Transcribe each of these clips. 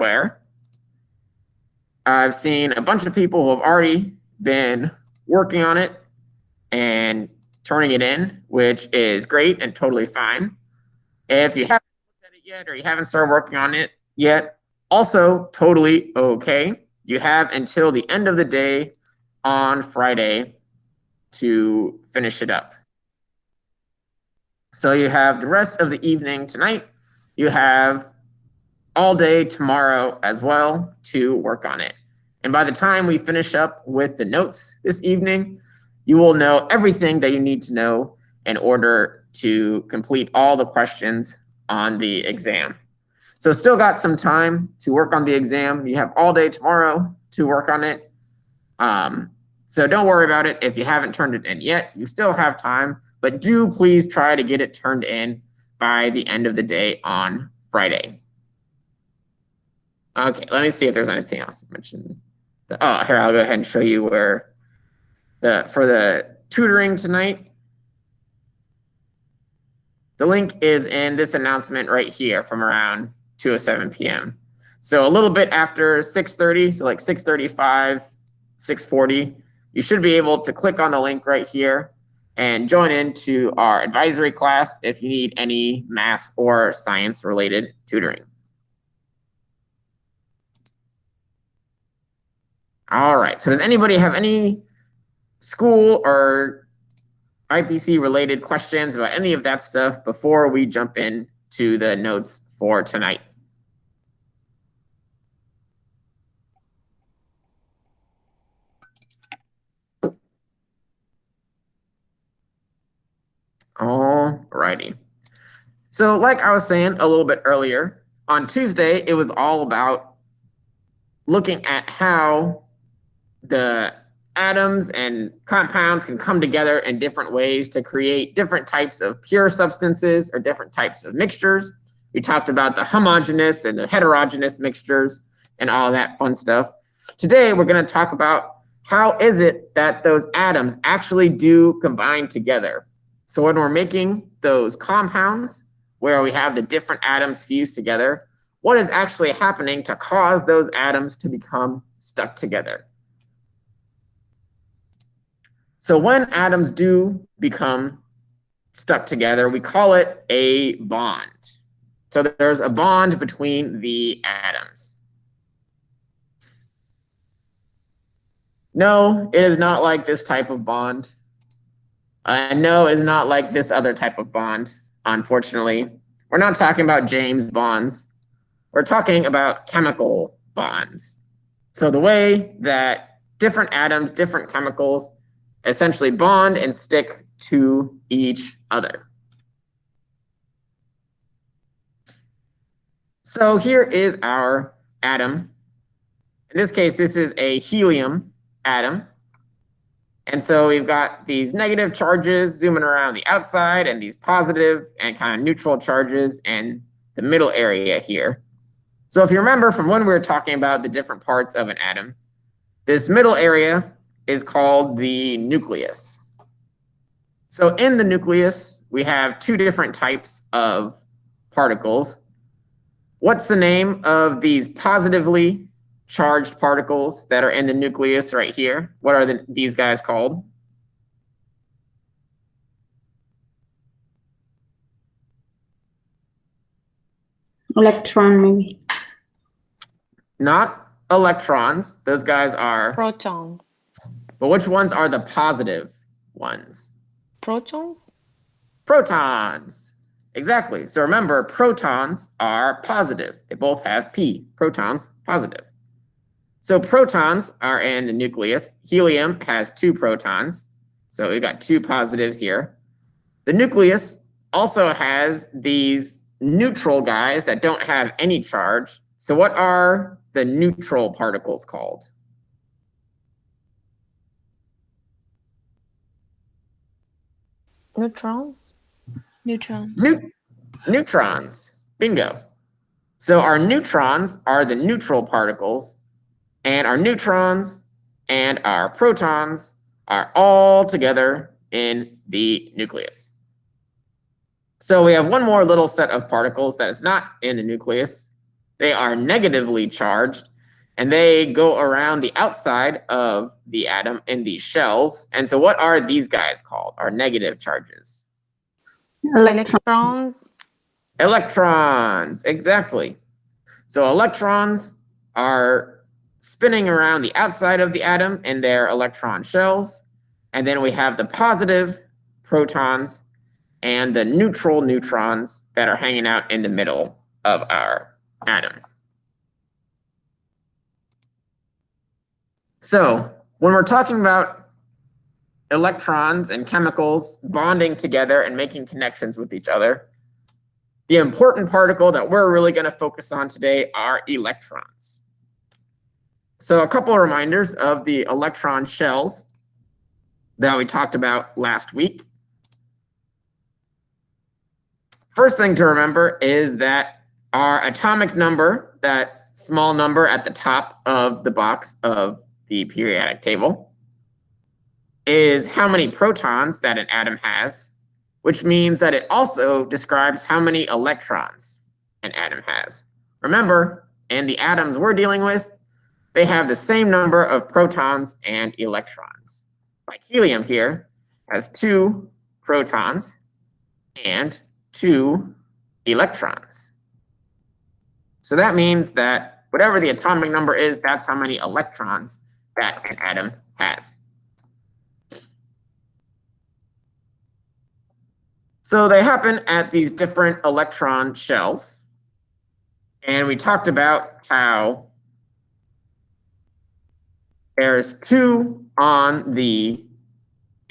hardware. I've seen a bunch of people who have already been working on it and turning it in, which is great and totally fine. If you haven't looked at it yet or you haven't started working on it yet, also totally okay. You have until the end of the day on Friday to finish it up. So you have the rest of the evening tonight. You have all day tomorrow as well to work on it. And by the time we finish up with the notes this evening, you will know everything that you need to know in order to complete all the questions on the exam. So still got some time to work on the exam. You have all day tomorrow to work on it. So don't worry about it if you haven't turned it in yet. You still have time, but do please try to get it turned in by the end of the day on Friday. Okay, let me see if there's anything else I mentioned. Oh, here, I'll go ahead and show you where for the tutoring tonight. The link is in this announcement right here from around 2:07 p.m. So a little bit after 6:30, so like 6:35, 6:40, you should be able to click on the link right here and join into our advisory class if you need any math or science related tutoring. All right, so does anybody have any school or IPC related questions about any of that stuff before we jump into the notes for tonight? All righty. So like I was saying a little bit earlier, on Tuesday, it was all about looking at how the atoms and compounds can come together in different ways to create different types of pure substances or different types of mixtures. We talked about the homogeneous and the heterogeneous mixtures and all that fun stuff. Today, we're going to talk about how is it that those atoms actually do combine together. So when we're making those compounds where we have the different atoms fused together, what is actually happening to cause those atoms to become stuck together? So when atoms do become stuck together, we call it a bond. So there's a bond between the atoms. No, it is not like this type of bond. No, it is not like this other type of bond, unfortunately. We're not talking about James bonds. We're talking about chemical bonds. So the way that different atoms, different chemicals, essentially bond and stick to each other. So here is our atom. In this case, this is a helium atom. And so we've got these negative charges zooming around the outside and these positive and kind of neutral charges in the middle area here. So if you remember from when we were talking about the different parts of an atom, this middle area is called the nucleus. So in the nucleus, we have two different types of particles. What's the name of these positively charged particles that are in the nucleus right here? What are these guys called? Electron, maybe. Not electrons. Those guys are protons. But which ones are the positive ones? Protons? Protons. Exactly. So remember, protons are positive. They both have P. Protons, positive. So protons are in the nucleus. Helium has 2 protons. So we've got 2 positives here. The nucleus also has these neutral guys that don't have any charge. So what are the neutral particles called? Neutrons? Neutrons. Neutrons. Bingo. So our neutrons are the neutral particles, and our neutrons and our protons are all together in the nucleus. So we have one more little set of particles that is not in the nucleus. they are negatively charged, and they go around the outside of the atom in these shells. And so what are these guys called, our negative charges? Electrons. Electrons, exactly. So electrons are spinning around the outside of the atom in their electron shells. And then we have the positive protons and the neutral neutrons that are hanging out in the middle of our atom. So when we're talking about electrons and chemicals bonding together and making connections with each other, the important particle that we're really going to focus on today are electrons. So a couple of reminders of the electron shells that we talked about last week. First thing to remember is that our atomic number, that small number at the top of the box of the periodic table, is how many protons that an atom has, which means that it also describes how many electrons an atom has. Remember, in the atoms we're dealing with, they have the same number of protons and electrons. Like helium here has 2 protons and 2 electrons. So that means that whatever the atomic number is, that's how many electrons that an atom has. So they happen at these different electron shells. And we talked about how there's 2 on the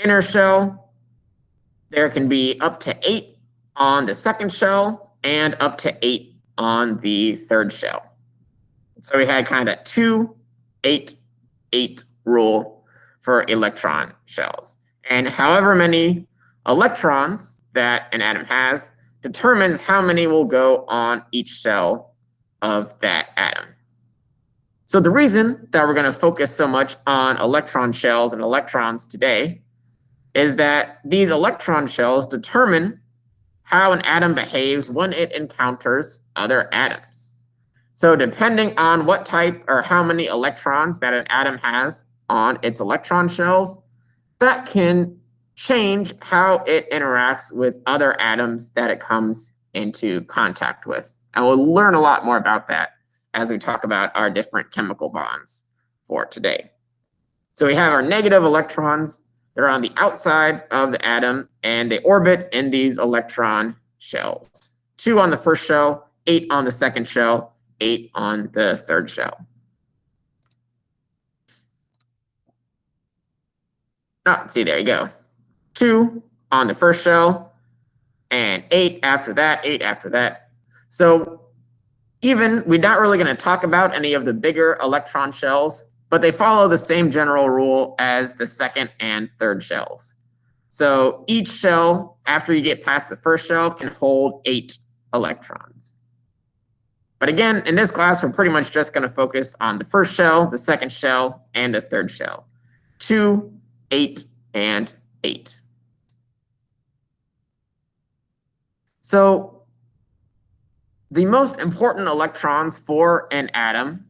inner shell. There can be up to 8 on the second shell and up to 8 on the third shell. So we had kind of that 2, 8, 8 rule for electron shells. And however many electrons that an atom has determines how many will go on each shell of that atom. So the reason that we're going to focus so much on electron shells and electrons today is that these electron shells determine how an atom behaves when it encounters other atoms. So depending on what type or how many electrons that an atom has on its electron shells, that can change how it interacts with other atoms that it comes into contact with. And we'll learn a lot more about that as we talk about our different chemical bonds for today. So we have our negative electrons. They're on the outside of the atom, and they orbit in these electron shells. 2 on the first shell, 8 on the second shell, 8 on the third shell. Oh, see, there you go. 2 on the first shell, and 8 after that, 8 after that. So even, we're not really going to talk about any of the bigger electron shells, but they follow the same general rule as the second and third shells. So each shell, after you get past the first shell, can hold 8 electrons. But again, in this class, we're pretty much just going to focus on the first shell, the second shell, and the third shell. 2, 8, and 8. So the most important electrons for an atom,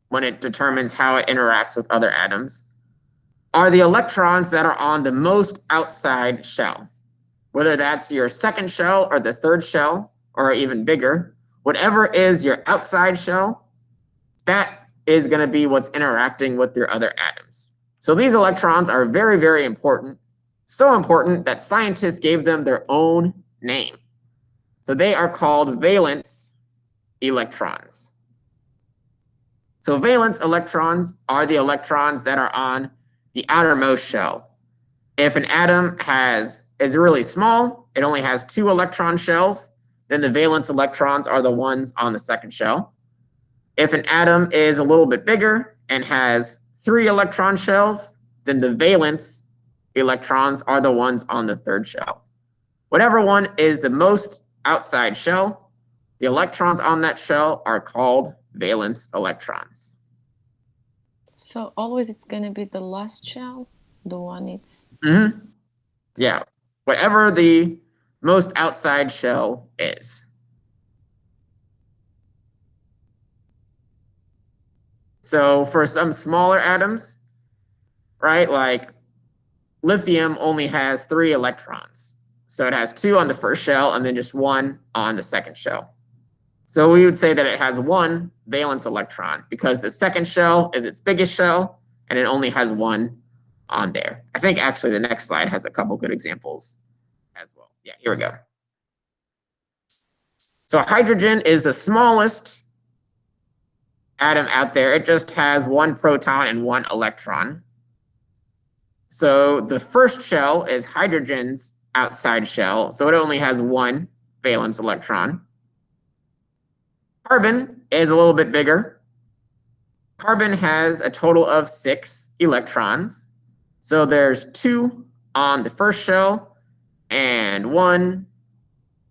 when it determines how it interacts with other atoms, are the electrons that are on the most outside shell. Whether that's your second shell or the third shell, or even bigger, whatever is your outside shell, that is going to be what's interacting with your other atoms. So these electrons are very, very important. So important that scientists gave them their own name. So they are called valence electrons. So valence electrons are the electrons that are on the outermost shell. If an atom is really small, it only has 2 electron shells, then the valence electrons are the ones on the second shell. If an atom is a little bit bigger and has 3 electron shells, then the valence electrons are the ones on the third shell. Whatever one is the most outside shell, the electrons on that shell are called valence electrons. So always it's going to be the last shell, the one it's... Yeah, whatever the most outside shell is. So for some smaller atoms, right, like lithium only has 3 electrons. So it has 2 on the first shell and then just 1 on the second shell. So we would say that it has 1 valence electron because the second shell is its biggest shell and it only has 1 on there. I think actually the next slide has a couple good examples as well. Yeah, here we go. So hydrogen is the smallest atom out there. It just has 1 proton and 1 electron. So the first shell is hydrogen's outside shell. So it only has 1 valence electron. Carbon is a little bit bigger. Carbon has a total of 6 electrons. So there's 2 on the first shell and 1,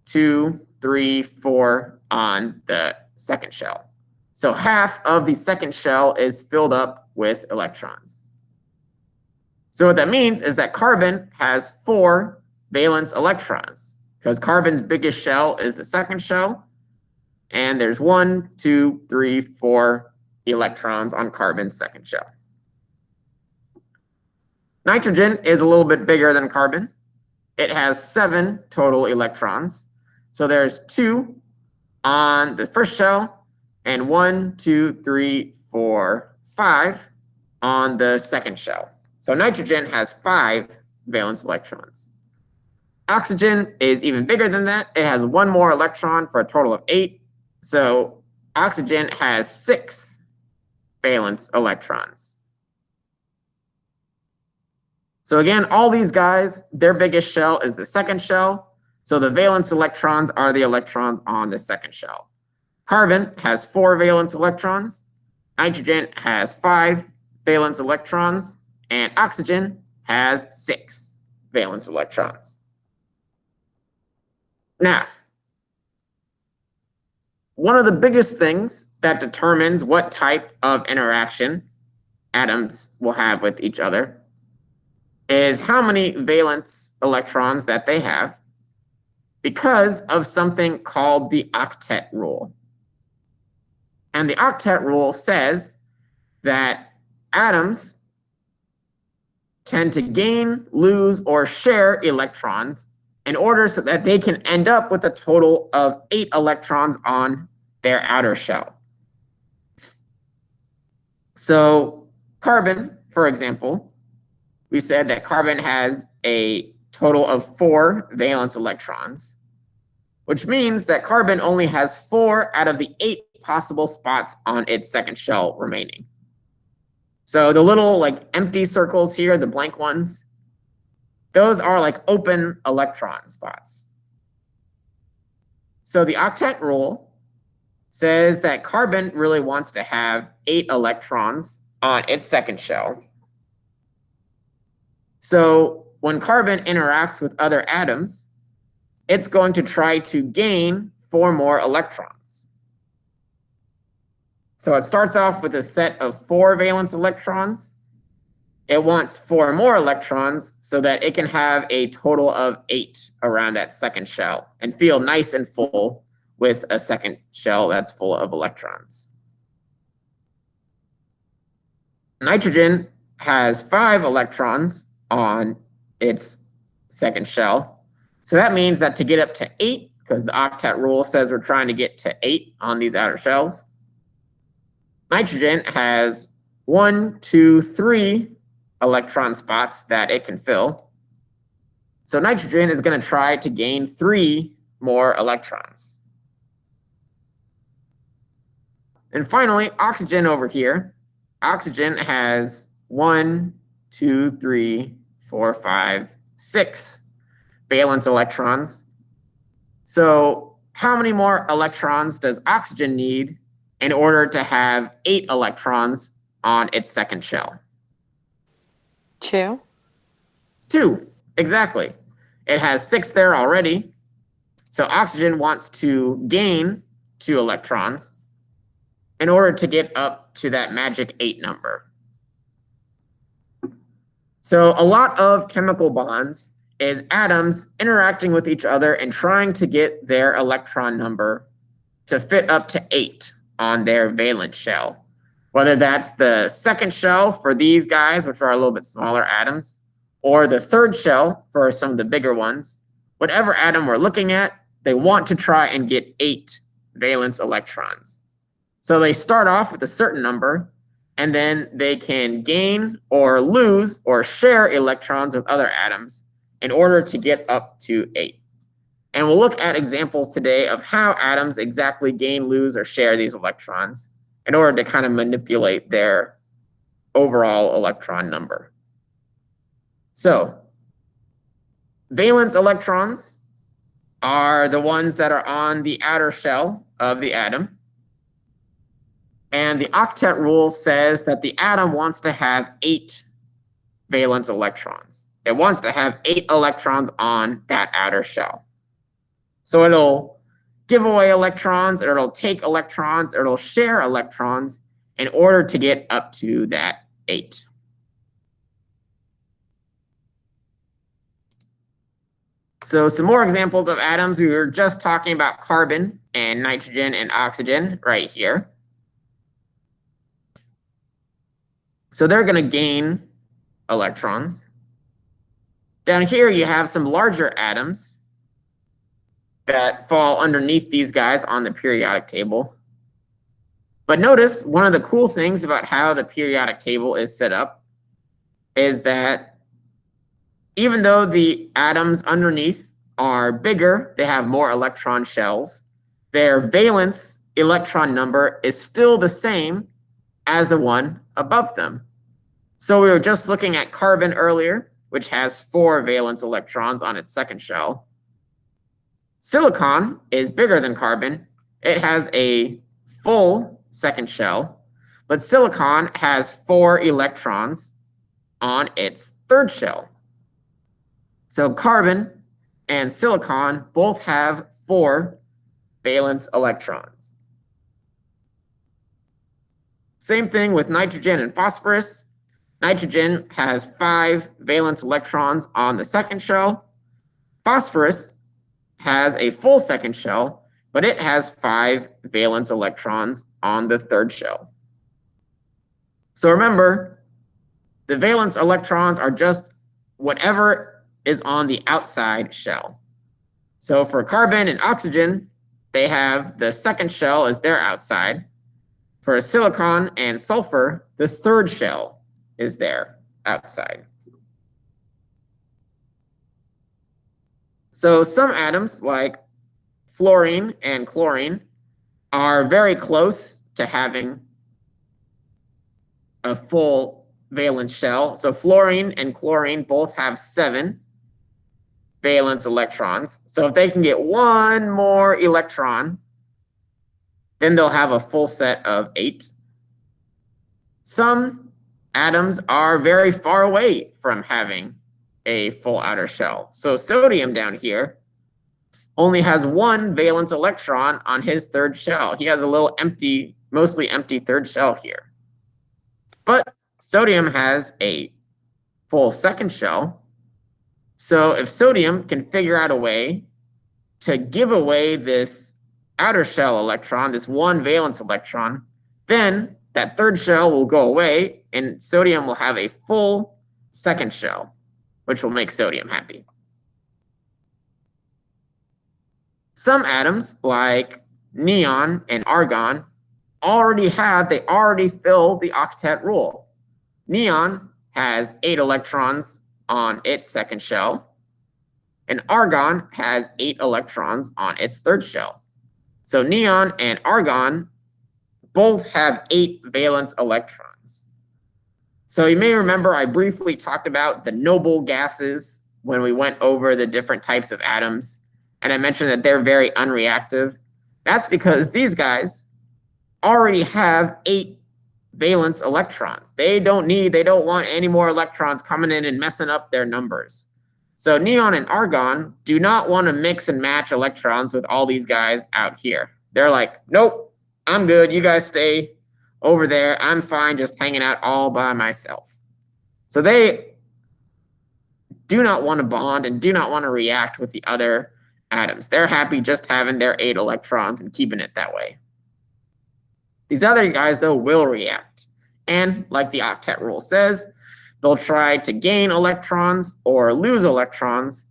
2, 3, 4 on the second shell. So half of the second shell is filled up with electrons. So what that means is that carbon has 4 valence electrons because carbon's biggest shell is the second shell. And there's 1, 2, 3, 4 electrons on carbon's second shell. Nitrogen is a little bit bigger than carbon. It has 7 total electrons. So there's 2 on the first shell and 1, 2, 3, 4, 5 on the second shell. So nitrogen has 5 valence electrons. Oxygen is even bigger than that. It has 1 more electron for a total of 8. So oxygen has 6 valence electrons. So again, all these guys, their biggest shell is the second shell. So the valence electrons are the electrons on the second shell. Carbon has 4 valence electrons. Nitrogen has 5 valence electrons. And oxygen has 6 valence electrons. Now, one of the biggest things that determines what type of interaction atoms will have with each other is how many valence electrons that they have because of something called the octet rule. And the octet rule says that atoms tend to gain, lose, or share electrons in order so that they can end up with a total of 8 electrons on their outer shell. So carbon, for example, we said that carbon has a total of 4 valence electrons, which means that carbon only has 4 out of the 8 possible spots on its second shell remaining. So the little like empty circles here, the blank ones, those are like open electron spots. So the octet rule says that carbon really wants to have 8 electrons on its second shell. So when carbon interacts with other atoms, it's going to try to gain 4 more electrons. So it starts off with a set of 4 valence electrons. It wants 4 more electrons so that it can have a total of 8 around that second shell and feel nice and full with a second shell that's full of electrons. Nitrogen has 5 electrons on its second shell. So that means that to get up to 8, because the octet rule says we're trying to get to 8 on these outer shells, nitrogen has 1, 2, 3 electron spots that it can fill. So nitrogen is going to try to gain 3 more electrons. And finally, oxygen over here. Oxygen has 1, 2, 3, 4, 5, 6 valence electrons. So how many more electrons does oxygen need in order to have 8 electrons on its second shell? 2. 2, exactly. It has 6 there already. So oxygen wants to gain 2 electrons in order to get up to that magic 8 number. So a lot of chemical bonds is atoms interacting with each other and trying to get their electron number to fit up to 8 on their valence shell. whether that's the second shell for these guys, which are a little bit smaller atoms, or the third shell for some of the bigger ones. Whatever atom we're looking at, they want to try and get 8 valence electrons. So they start off with a certain number, and then they can gain or lose or share electrons with other atoms in order to get up to 8. And we'll look at examples today of how atoms exactly gain, lose, or share these electrons in order to kind of manipulate their overall electron number. So, valence electrons are the ones that are on the outer shell of the atom. And the octet rule says that the atom wants to have 8 valence electrons. It wants to have 8 electrons on that outer shell. So it'll give away electrons, or it'll take electrons, or it'll share electrons in order to get up to that 8. So some more examples of atoms. We were just talking about carbon and nitrogen and oxygen right here. So they're going to gain electrons. Down here you have some larger atoms that fall underneath these guys on the periodic table. But notice one of the cool things about how the periodic table is set up is that even though the atoms underneath are bigger, they have more electron shells, their valence electron number is still the same as the one above them. So we were just looking at carbon earlier, which has 4 valence electrons on its second shell. Silicon is bigger than carbon. It has a full second shell, but silicon has 4 electrons on its third shell. So carbon and silicon both have 4 valence electrons. Same thing with nitrogen and phosphorus. Nitrogen has 5 valence electrons on the second shell. Phosphorus has a full second shell, but it has 5 valence electrons on the third shell. So remember, the valence electrons are just whatever is on the outside shell. So for carbon and oxygen, they have the second shell as their outside. For silicon and sulfur, the third shell is their outside. So some atoms, like fluorine and chlorine, are very close to having a full valence shell. So fluorine and chlorine both have 7 valence electrons. So if they can get 1 more electron, then they'll have a full set of 8. Some atoms are very far away from having a full outer shell. So sodium down here only has 1 valence electron on his third shell. He has a little empty, mostly empty third shell here. But sodium has a full second shell. So if sodium can figure out a way to give away this outer shell electron, this 1 valence electron, then that third shell will go away and sodium will have a full second shell, which will make sodium happy. Some atoms, like neon and argon, already fill the octet rule. Neon has 8 electrons on its second shell, and argon has 8 electrons on its third shell. So neon and argon both have 8 valence electrons. So you may remember I briefly talked about the noble gases when we went over the different types of atoms, and I mentioned that they're very unreactive. That's because these guys already have 8 valence electrons. They don't want any more electrons coming in and messing up their numbers. So neon and argon do not want to mix and match electrons with all these guys out here. They're like, nope, I'm good. You guys stay over there. I'm fine just hanging out all by myself. So they do not want to bond and do not want to react with the other atoms. They're happy just having their 8 electrons and keeping it that way. These other guys, though, will react. And like the octet rule says, they'll try to gain electrons or lose electrons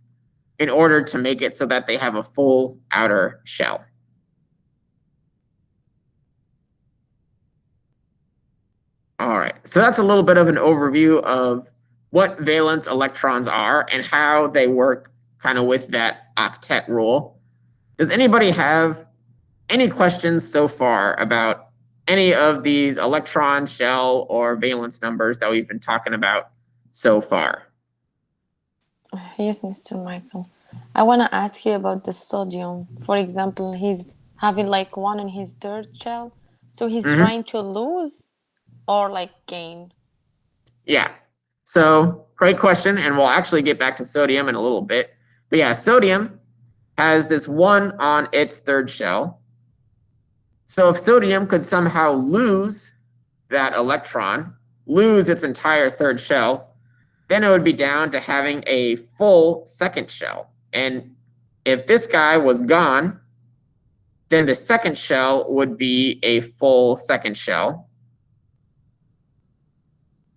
in order to make it so that they have a full outer shell. All right, so that's a little bit of an overview of what valence electrons are and how they work kind of with that octet rule. Does anybody have any questions so far about any of these electron, shell, or valence numbers that we've been talking about so far? Yes, Mr. Michael. I want to ask you about the sodium. For example, he's having like 1 in his third shell. So he's trying to lose or like gain? Yeah. So great question. And we'll actually get back to sodium in a little bit. But yeah, sodium has this 1 on its third shell. So if sodium could somehow lose that electron, lose its entire third shell, then it would be down to having a full second shell. And if this guy was gone, then the second shell would be a full second shell.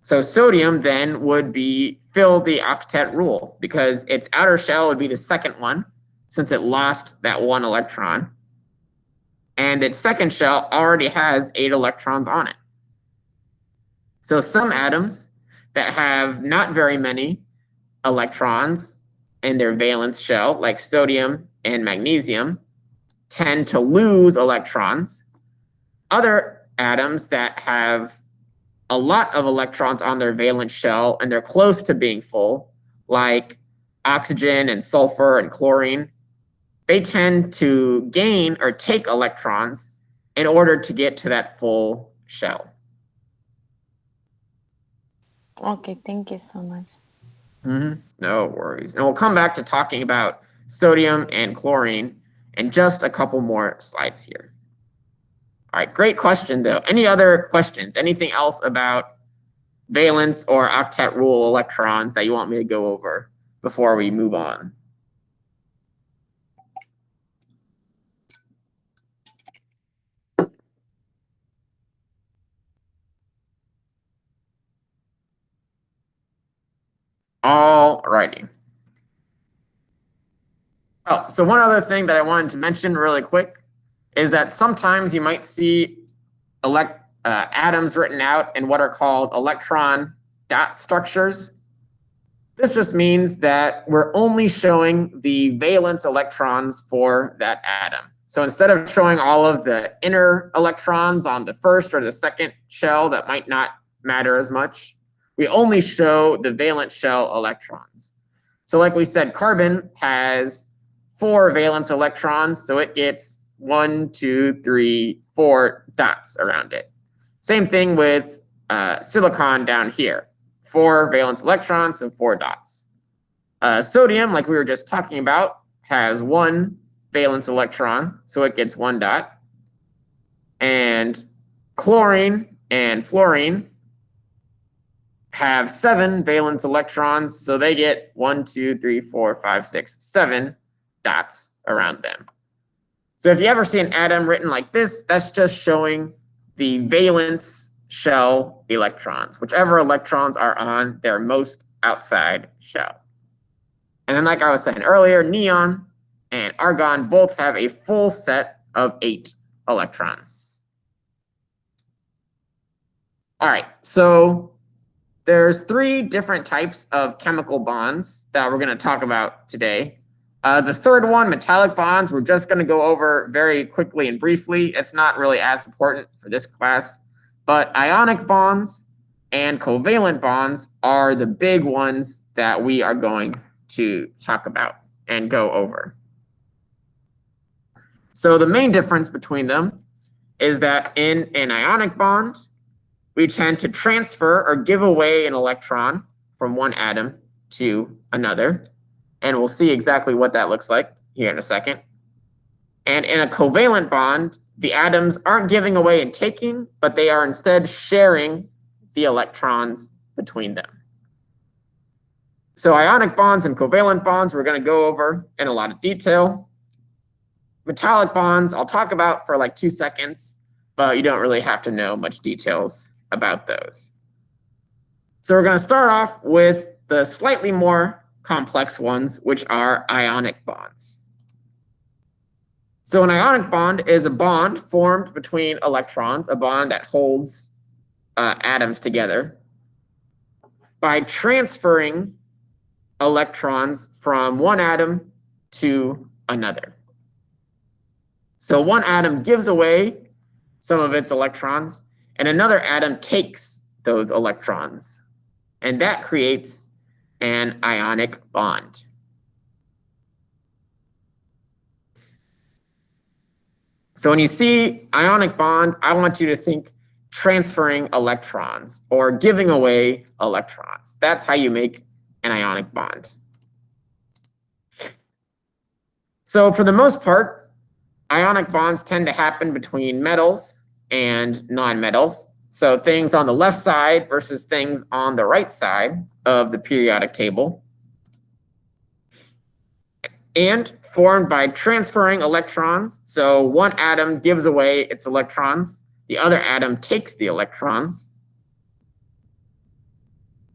So sodium then would fill the octet rule because its outer shell would be the second one since it lost that 1 electron. And its second shell already has 8 electrons on it. So some atoms that have not very many electrons in their valence shell, like sodium and magnesium, tend to lose electrons. Other atoms that have a lot of electrons on their valence shell and they're close to being full, like oxygen and sulfur and chlorine, they tend to gain or take electrons in order to get to that full shell. Okay, thank you so much. No worries. And we'll come back to talking about sodium and chlorine in just a couple more slides here. All right, great question though. Any other questions? Anything else about valence or octet rule electrons that you want me to go over before we move on? All righty. Oh, so one other thing that I wanted to mention really quick is that sometimes you might see atoms written out in what are called electron dot structures. This just means that we're only showing the valence electrons for that atom. So instead of showing all of the inner electrons on the first or the second shell that might not matter as much, we only show the valence shell electrons. So like we said, carbon has 4 valence electrons, so it gets 1, 2, 3, 4 dots around it. Same thing with silicon down here. 4 valence electrons, so 4 dots. Sodium, like we were just talking about, has 1 valence electron, so it gets 1 dot. And chlorine and fluorine have 7 valence electrons, so they get 1, 2, 3, 4, 5, 6, 7 dots around them. So if you ever see an atom written like this, that's just showing the valence shell electrons, whichever electrons are on their most outside shell. And then like I was saying earlier, neon and argon both have a full set of 8 electrons. All right, so there's 3 different types of chemical bonds that we're going to talk about today. The third one, metallic bonds, we're just going to go over very quickly and briefly. It's not really as important for this class, but ionic bonds and covalent bonds are the big ones that we are going to talk about and go over. So the main difference between them is that in an ionic bond, we tend to transfer or give away an electron from one atom to another. And we'll see exactly what that looks like here in a second. And in a covalent bond, the atoms aren't giving away and taking, but they are instead sharing the electrons between them. So ionic bonds and covalent bonds, we're going to go over in a lot of detail. Metallic bonds, I'll talk about for like 2 seconds, but you don't really have to know much details about those. So we're going to start off with the slightly more complex ones, which are ionic bonds. So an ionic bond is a bond formed between electrons, a bond that holds atoms together by transferring electrons from one atom to another. So one atom gives away some of its electrons, and another atom takes those electrons. And that creates an ionic bond. So when you see ionic bond, I want you to think transferring electrons or giving away electrons. That's how you make an ionic bond. So for the most part, ionic bonds tend to happen between metals and nonmetals. So things on the left side versus things on the right side of the periodic table. And formed by transferring electrons. So one atom gives away its electrons. The other atom takes the electrons.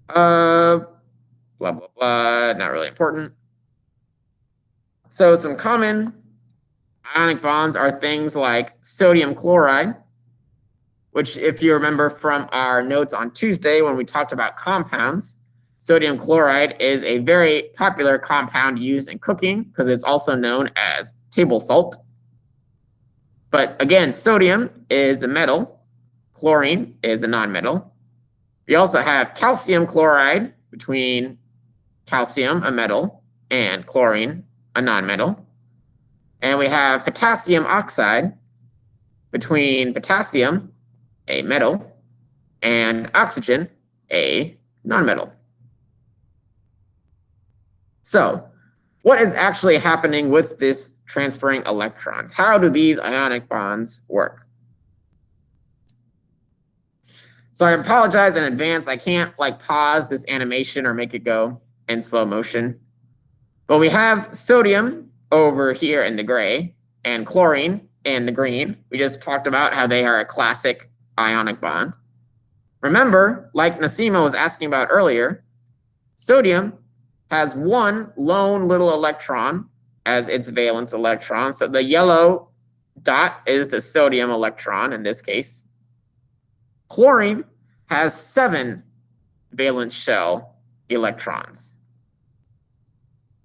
Blah, blah, blah, not really important. So some common ionic bonds are things like sodium chloride, which if you remember from our notes on Tuesday when we talked about compounds, sodium chloride is a very popular compound used in cooking because it's also known as table salt. But again, sodium is a metal, chlorine is a nonmetal. We also have calcium chloride between calcium, a metal, and chlorine, a nonmetal. And we have potassium oxide between potassium, a metal, and oxygen, a nonmetal. So, what is actually happening with this transferring electrons? How do these ionic bonds work? So I apologize in advance. I can't pause this animation or make it go in slow motion. But we have sodium over here in the gray and chlorine in the green. We just talked about how they are a classic ionic bond. Remember, like Nasima was asking about earlier, sodium has one lone little electron as its valence electron. So the yellow dot is the sodium electron in this case. Chlorine has 7 valence shell electrons.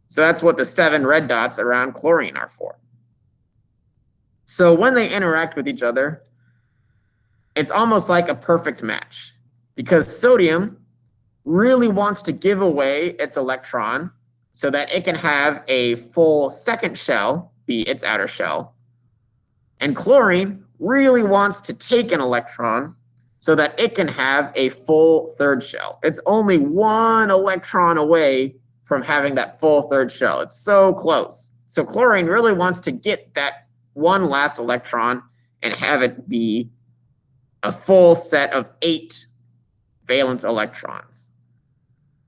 So that's what the 7 red dots around chlorine are for. So when they interact with each other, it's almost like a perfect match because sodium really wants to give away its electron so that it can have a full second shell be its outer shell. And chlorine really wants to take an electron so that it can have a full third shell. It's only 1 electron away from having that full third shell. It's so close. So chlorine really wants to get that one last electron and have it be a full set of 8 valence electrons.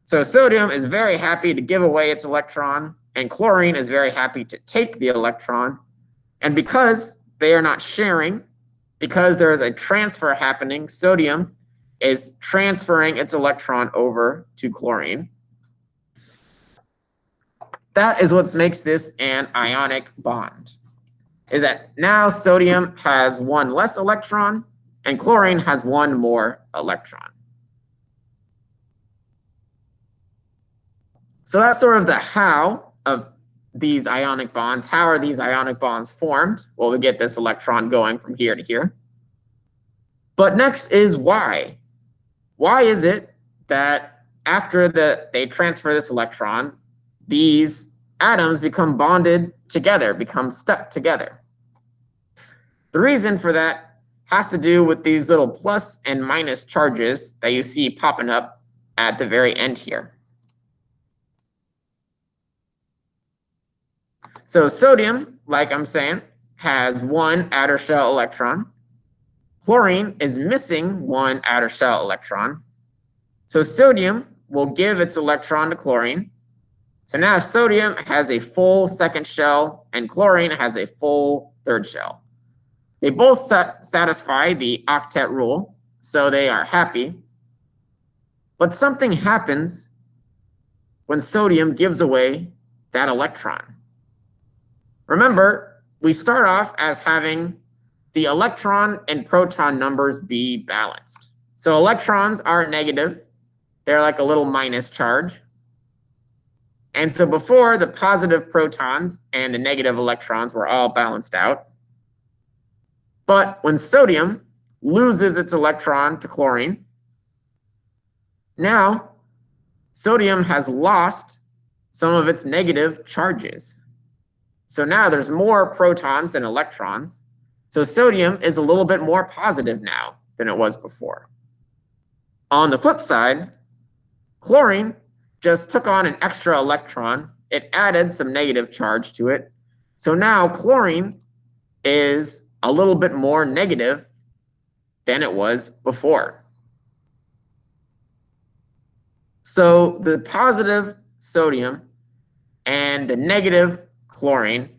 So sodium is very happy to give away its electron, and chlorine is very happy to take the electron. And because they are not sharing, because there is a transfer happening, sodium is transferring its electron over to chlorine. That is what makes this an ionic bond, is that now sodium has 1 less electron and chlorine has 1 more electron. So that's sort of the how of these ionic bonds. How are these ionic bonds formed? Well, we get this electron going from here to here. But next is why. Why is it that after they transfer this electron, these atoms become bonded together, become stuck together? The reason for that has to do with these little plus and minus charges that you see popping up at the very end here. So sodium, like I'm saying, has 1 outer shell electron. Chlorine is missing 1 outer shell electron. So sodium will give its electron to chlorine. So now sodium has a full second shell and chlorine has a full third shell. They both satisfy the octet rule. so they are happy. But something happens when sodium gives away that electron. Remember, we start off as having the electron and proton numbers be balanced. So electrons are negative. They're like a little minus charge. And so before, the positive protons and the negative electrons were all balanced out. But when sodium loses its electron to chlorine, now sodium has lost some of its negative charges. So now there's more protons than electrons. So sodium is a little bit more positive now than it was before. On the flip side, chlorine just took on an extra electron. It added some negative charge to it. So now chlorine is a little bit more negative than it was before. So the positive sodium and the negative chlorine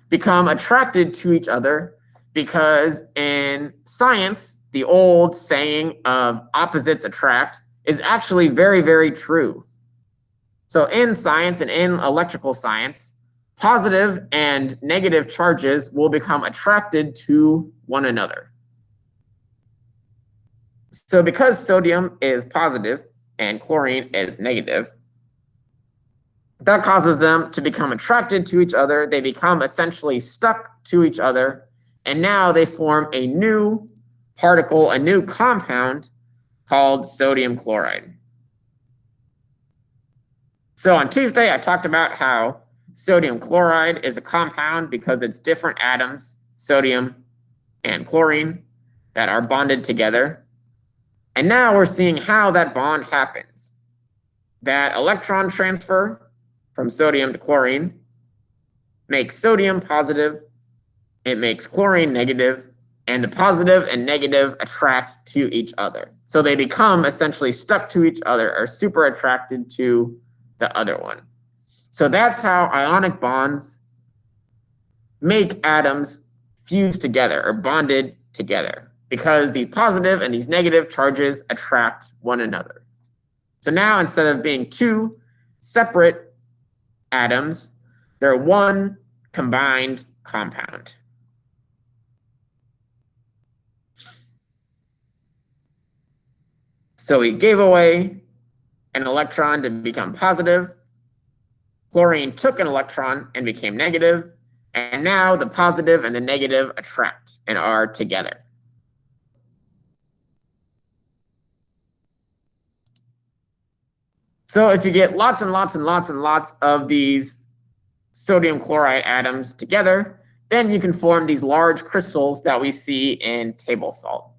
become attracted to each other because in science, the old saying of opposites attract is actually very, very true. So in science and in electrical science, positive and negative charges will become attracted to one another. So because sodium is positive and chlorine is negative, that causes them to become attracted to each other. They become essentially stuck to each other. And now they form a new particle, a new compound called sodium chloride. So on Tuesday, I talked about how sodium chloride is a compound because it's different atoms, sodium and chlorine, that are bonded together. And now we're seeing how that bond happens. That electron transfer from sodium to chlorine makes sodium positive, it makes chlorine negative, and the positive and negative attract to each other. So they become essentially stuck to each other or super attracted to the other one. So that's how ionic bonds make atoms fuse together or bonded together, because the positive and these negative charges attract one another. So now instead of being two separate atoms, they're one combined compound. So we gave away an electron to become positive. Chlorine took an electron and became negative. And now the positive and the negative attract and are together. So if you get lots and lots and lots and lots of these sodium chloride atoms together, then you can form these large crystals that we see in table salt.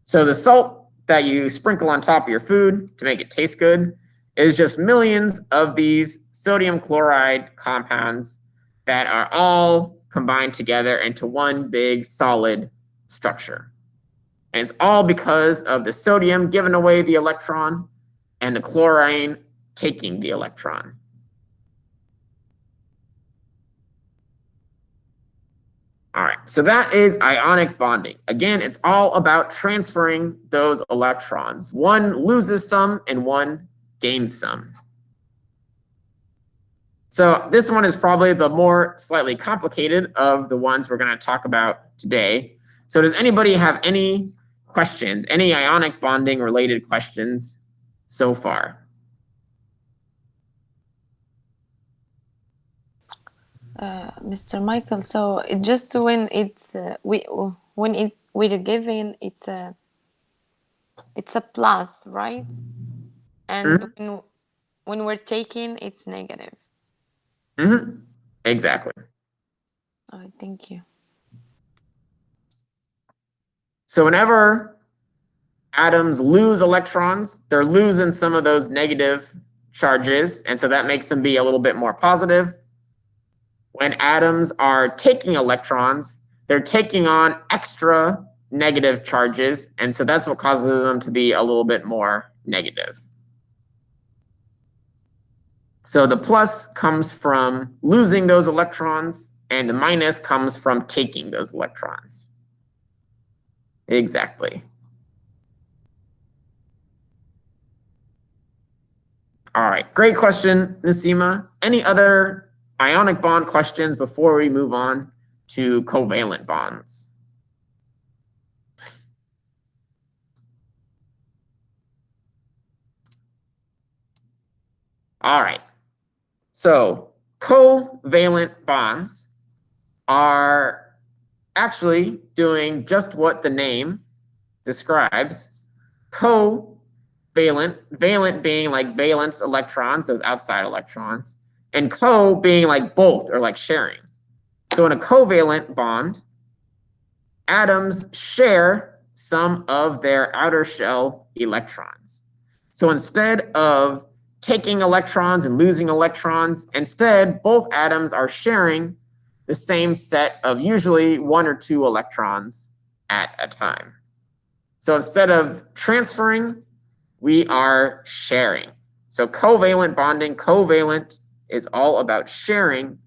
So the salt that you sprinkle on top of your food to make it taste good is just millions of these sodium chloride compounds that are all combined together into one big solid structure. And it's all because of the sodium giving away the electron and the chlorine taking the electron. All right, so that is ionic bonding. Again, it's all about transferring those electrons. One loses some and one gains some. So this one is probably the more slightly complicated of the ones we're going to talk about today. So does anybody have any questions, any ionic bonding related questions so far? Mr. Michael, so it just when it's we're given it's a plus, right? And when we're taking, it's negative. Exactly. All right, thank you. So whenever atoms lose electrons, they're losing some of those negative charges, and so that makes them be a little bit more positive. When atoms are taking electrons, they're taking on extra negative charges, and so that's what causes them to be a little bit more negative. So the plus comes from losing those electrons, and the minus comes from taking those electrons. Exactly. All right, great question, Nasima. Any other ionic bond questions before we move on to covalent bonds? All right, so covalent bonds are actually doing just what the name describes. Covalent, valent being like valence electrons, those outside electrons, and co being like both or like sharing. So in a covalent bond, atoms share some of their outer shell electrons. So instead of taking electrons and losing electrons, instead both atoms are sharing the same set of usually 1 or 2 electrons at a time. So instead of transferring, we are sharing. So covalent bonding, covalent is all about sharing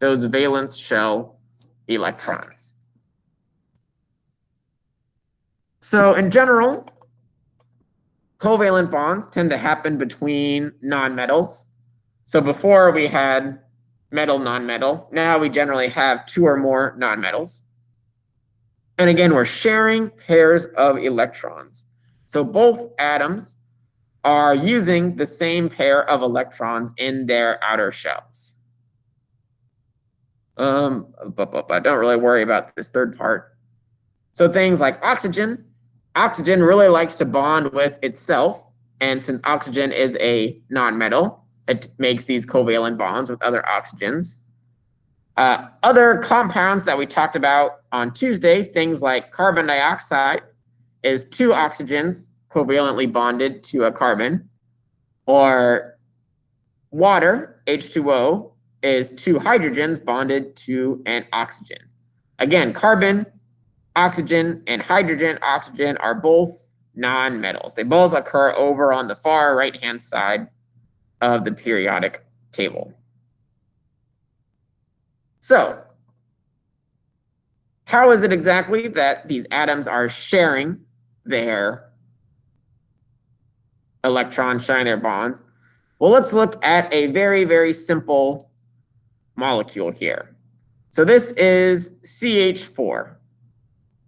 those valence shell electrons. So in general, covalent bonds tend to happen between nonmetals. So before we had metal, nonmetal. Now we generally have 2 or more nonmetals. And again, we're sharing pairs of electrons. So both atoms are using the same pair of electrons in their outer shells. But I don't really worry about this third part. So things like oxygen. Oxygen really likes to bond with itself. And since oxygen is a nonmetal, it makes these covalent bonds with other oxygens. Other compounds that we talked about on Tuesday, things like carbon dioxide is 2 oxygens covalently bonded to a carbon, or water, H2O, is 2 hydrogens bonded to an oxygen. Again, carbon, oxygen, and hydrogen, oxygen are both nonmetals. They both occur over on the far right-hand side of the periodic table. So, how is it exactly that these atoms are sharing their electrons, sharing their bonds? Well, let's look at a very, very simple molecule here. So this is CH4,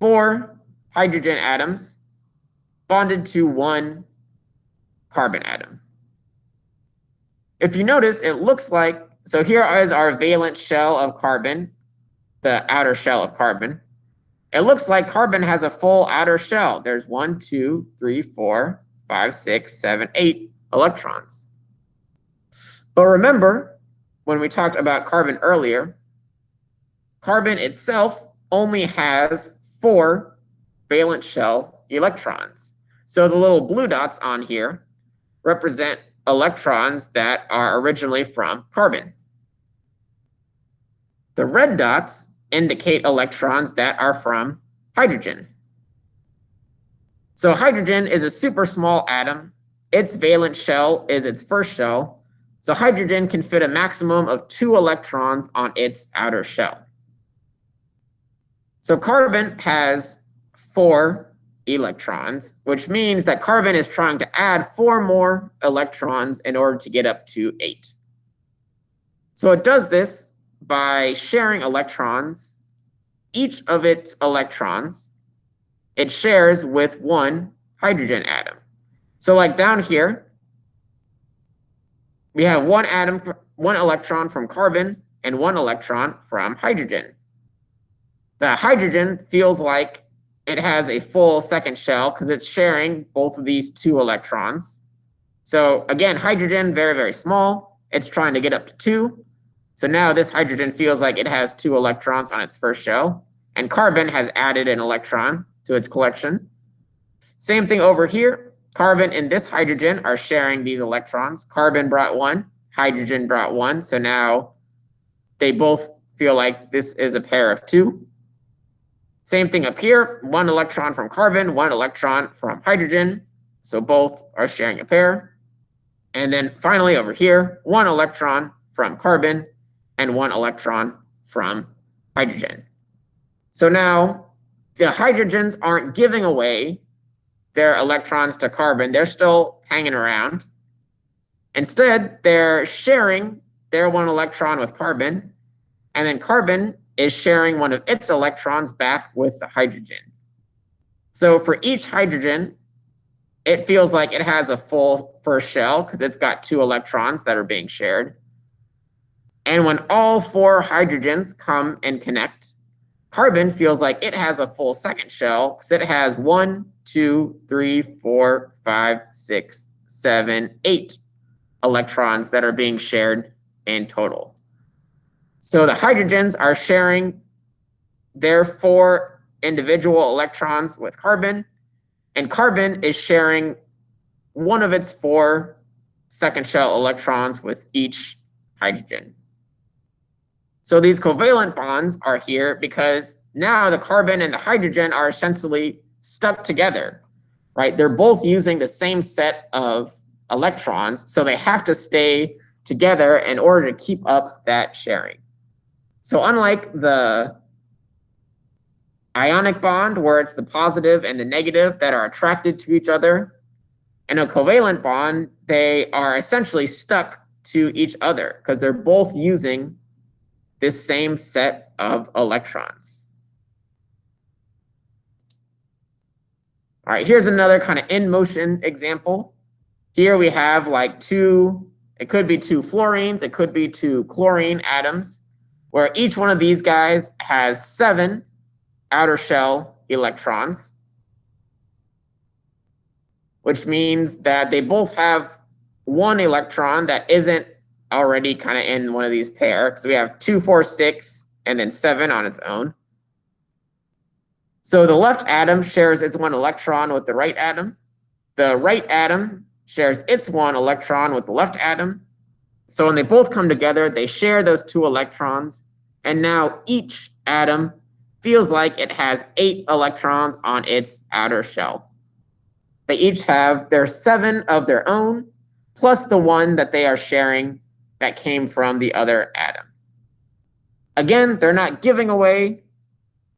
4 hydrogen atoms bonded to 1 carbon atom. If you notice, it looks like, so here is our valence shell of carbon, the outer shell of carbon. It looks like carbon has a full outer shell. There's 1, 2, 3, 4, 5, 6, 7, 8 electrons. But remember, when we talked about carbon earlier, carbon itself only has 4 valence shell electrons. So the little blue dots on here represent electrons that are originally from carbon. The red dots indicate electrons that are from hydrogen. So hydrogen is a super small atom. Its valence shell is its first shell. So hydrogen can fit a maximum of 2 electrons on its outer shell. So carbon has 4 electrons, which means that carbon is trying to add 4 more electrons in order to get up to 8. So it does this by sharing electrons. Each of its electrons, it shares with 1 hydrogen atom. So like down here, we have 1 atom, 1 electron from carbon and 1 electron from hydrogen. The hydrogen feels like it has a full second shell because it's sharing both of these 2 electrons. So again, hydrogen, very, very small. It's trying to get up to 2. So now this hydrogen feels like it has 2 electrons on its first shell, and carbon has added an electron to its collection. Same thing over here. Carbon and this hydrogen are sharing these electrons. Carbon brought 1, hydrogen brought 1. So now they both feel like this is a pair of 2. Same thing up here, 1 electron from carbon, 1 electron from hydrogen. So both are sharing a pair. And then finally over here, 1 electron from carbon and 1 electron from hydrogen. So now the hydrogens aren't giving away their electrons to carbon. They're still hanging around. Instead, they're sharing their one electron with carbon, and then carbon is sharing one of its electrons back with the hydrogen. So for each hydrogen, it feels like it has a full first shell because it's got 2 electrons that are being shared. And when all 4 hydrogens come and connect, carbon feels like it has a full second shell because it has 1, 2, 3, 4, 5, 6, 7, 8 electrons that are being shared in total. So the hydrogens are sharing their 4 individual electrons with carbon, and carbon is sharing one of its 4 second shell electrons with each hydrogen. So these covalent bonds are here because now the carbon and the hydrogen are essentially stuck together, right? They're both using the same set of electrons, so they have to stay together in order to keep up that sharing. So unlike the ionic bond, where it's the positive and the negative that are attracted to each other, in a covalent bond, they are essentially stuck to each other because they're both using this same set of electrons. All right, here's another kind of in motion example. Here we have like 2, it could be 2 fluorines, it could be 2 chlorine atoms, where each one of these guys has 7 outer shell electrons, which means that they both have 1 electron that isn't already kind of in one of these pairs. So we have 2, 4, 6, and then 7 on its own. So the left atom shares its 1 electron with the right atom. The right atom shares its 1 electron with the left atom. So when they both come together, they share those 2 electrons. And now each atom feels like it has 8 electrons on its outer shell. They each have their 7 of their own, plus the 1 that they are sharing that came from the other atom. Again, they're not giving away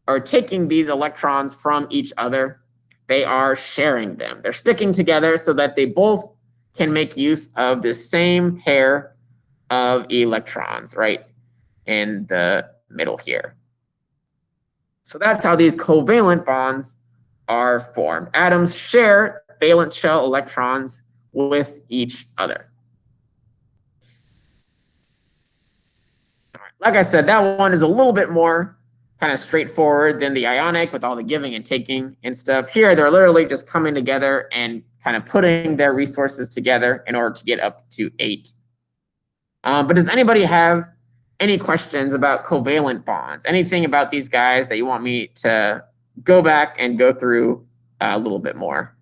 or taking these electrons from each other. They are sharing them. They're sticking together so that they both can make use of the same pair of electrons right in the middle here. So that's how these covalent bonds are formed. Atoms share valence shell electrons with each other. All right. Like I said, that one is a little bit more kind of straightforward than the ionic with all the giving and taking and stuff. Here, they're literally just coming together and kind of putting their resources together in order to get up to 8. But does anybody have any questions about covalent bonds? Anything about these guys that you want me to go back and go through a little bit more?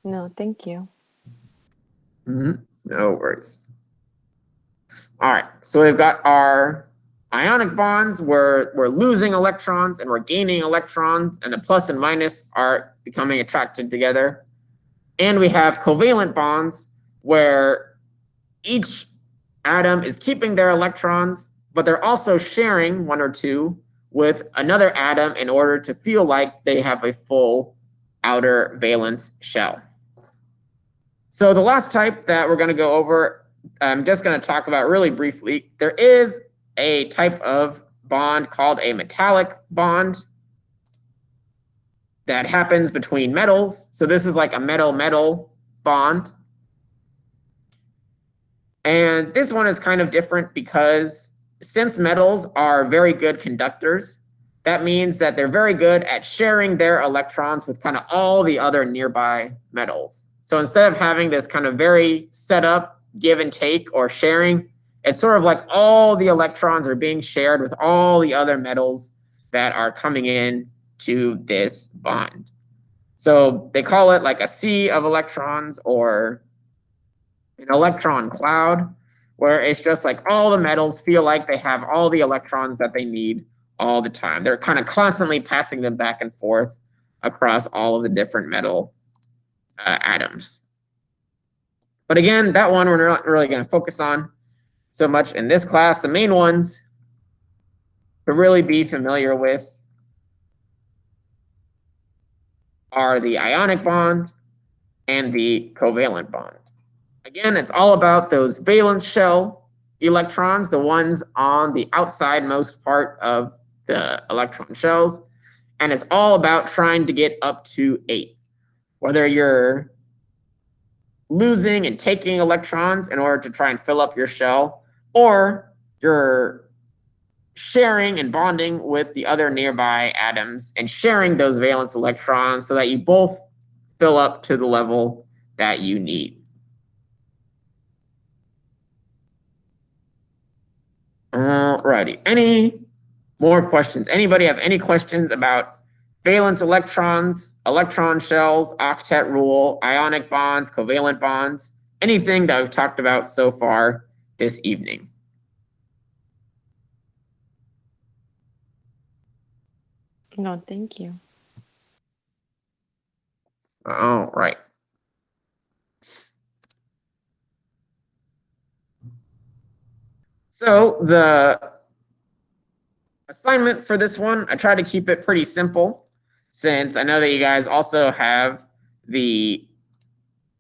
No, thank you. No worries. All right, so we've got our ionic bonds where we're losing electrons and we're gaining electrons, and the plus and minus are becoming attracted together. And we have covalent bonds where each atom is keeping their electrons, but they're also sharing 1 or 2 with another atom in order to feel like they have a full outer valence shell. So the last type that we're going to go over, I'm just going to talk about really briefly. There is a type of bond called a metallic bond that happens between metals. So this is like a metal-metal bond. And this one is kind of different because since metals are very good conductors, that means that they're very good at sharing their electrons with kind of all the other nearby metals. So instead of having this kind of very set up give and take or sharing, it's sort of like all the electrons are being shared with all the other metals that are coming in to this bond. So they call it like a sea of electrons or an electron cloud, where it's just like all the metals feel like they have all the electrons that they need all the time. They're kind of constantly passing them back and forth across all of the different metal atoms. But again, that one we're not really going to focus on so much in this class. The main ones to really be familiar with are the ionic bond and the covalent bond. Again, it's all about those valence shell electrons, the ones on the outsidemost part of the electron shells. And it's all about trying to get up to 8. Whether you're losing and taking electrons in order to try and fill up your shell, or you're sharing and bonding with the other nearby atoms and sharing those valence electrons so that you both fill up to the level that you need. Alrighty, any more questions? Anybody have any questions about valence electrons, electron shells, octet rule, ionic bonds, covalent bonds, anything that we've talked about so far this evening? No, thank you. All right. So the assignment for this one, I try to keep it pretty simple, since I know that you guys also have the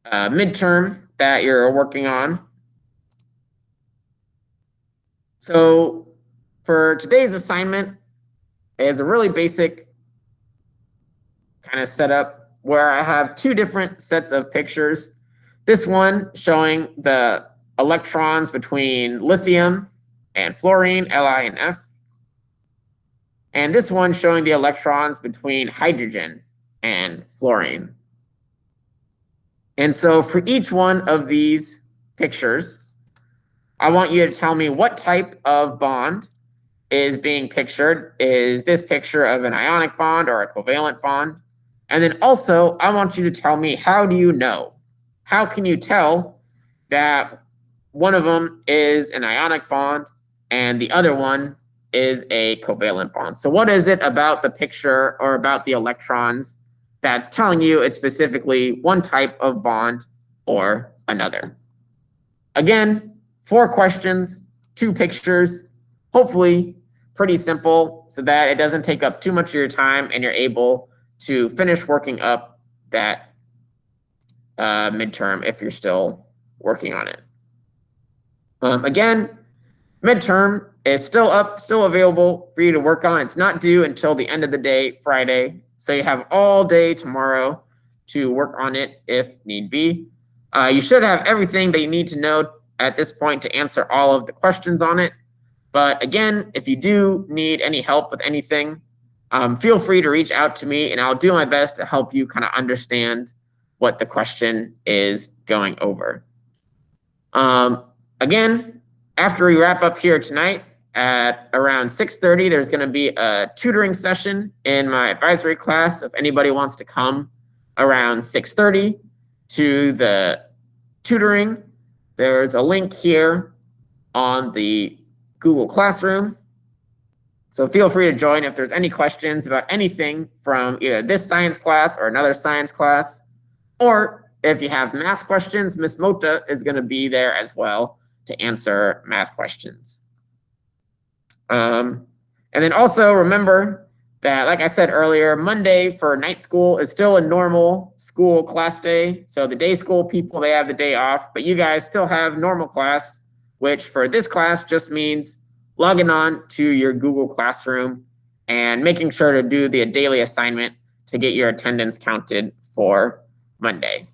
midterm that you're working on. So for today's assignment is a really basic kind of setup where I have 2 different sets of pictures. This one showing the electrons between lithium and fluorine, Li and F. And this one showing the electrons between hydrogen and fluorine. And so for each one of these pictures, I want you to tell me what type of bond is being pictured. Is this picture of an ionic bond or a covalent bond? And then also, I want you to tell me, how do you know? How can you tell that one of them is an ionic bond and the other one is a covalent bond? So what is it about the picture or about the electrons that's telling you it's specifically one type of bond or another? Again, 4 questions, 2 pictures, hopefully pretty simple so that it doesn't take up too much of your time and you're able to finish working up that midterm if you're still working on it. Again, midterm is still up, still available for you to work on. It's not due until the end of the day, Friday. So you have all day tomorrow to work on it if need be. You should have everything that you need to know at this point to answer all of the questions on it. But again, if you do need any help with anything, feel free to reach out to me and I'll do my best to help you kind of understand what the question is going over. Again, after we wrap up here tonight at around 6:30, there's going to be a tutoring session in my advisory class. If anybody wants to come around 6:30 to the tutoring, there's a link here on the Google Classroom. So feel free to join if there's any questions about anything from either this science class or another science class. Or if you have math questions, Miss Mota is going to be there as well to answer math questions. And then also remember that, like I said earlier, Monday for night school is still a normal school class day. So the day school people, they have the day off, but you guys still have normal class, which for this class just means logging on to your Google Classroom and making sure to do the daily assignment to get your attendance counted for Monday.